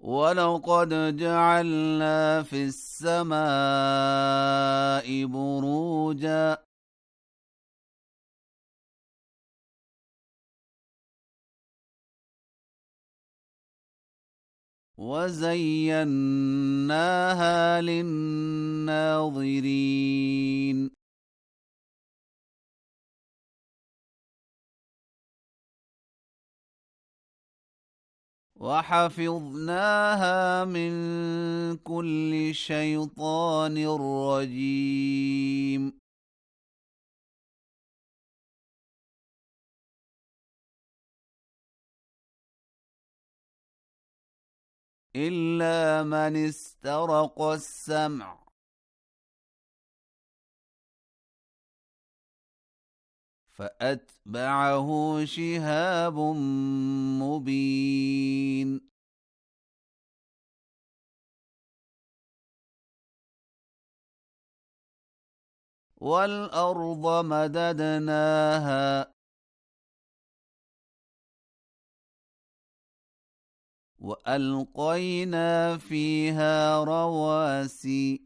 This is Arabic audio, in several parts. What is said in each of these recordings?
ولقد جعلنا في السماء بروجا وزيناها للناظرين وحفظناها من كل شيطان رجيم إلا من استرق السمع فأتبعه شهاب مبين والأرض مددناها وألقينا فيها رواسي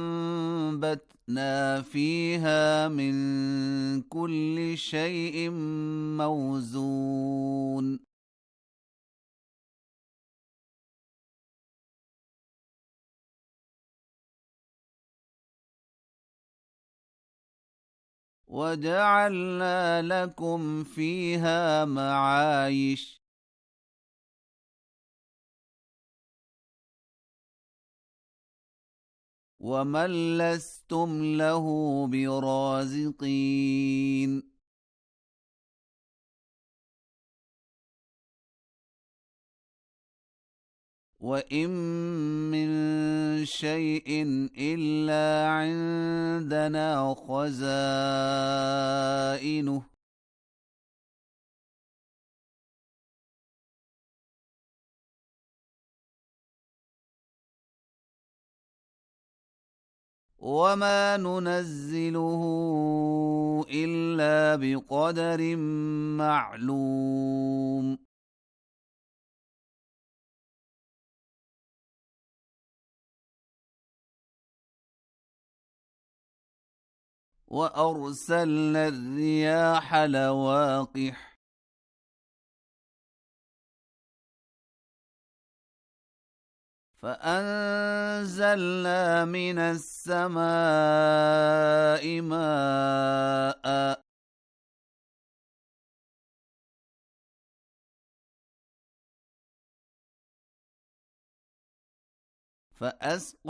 وأنبتنا فيها من كل شيء موزون وجعلنا لكم فيها معايش ومن لستم له برازقين وإن من شيء إلا عندنا خزائنه وما ننزله إلا بقدر معلوم وأرسلنا الرياح لواقح فأنزلنا من السماء ماء فأسقيناكموه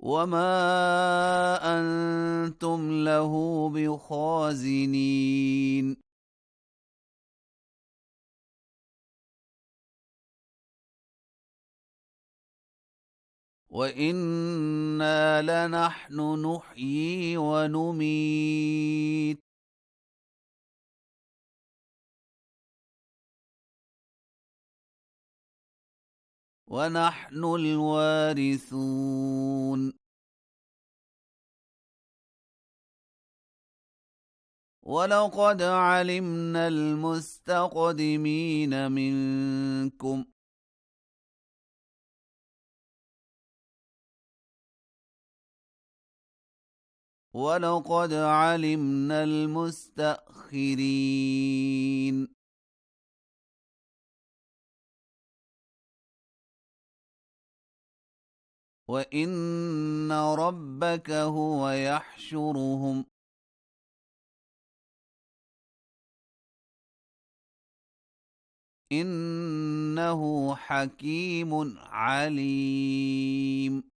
وما أنتم له بخازنين وإنا لنحن نحيي ونميت ونحن الوارثون ولقد علمنا المستقدمين منكم ولقد علمنا المستأخرين وإن ربك هو يحشرهم إنه حكيم عليم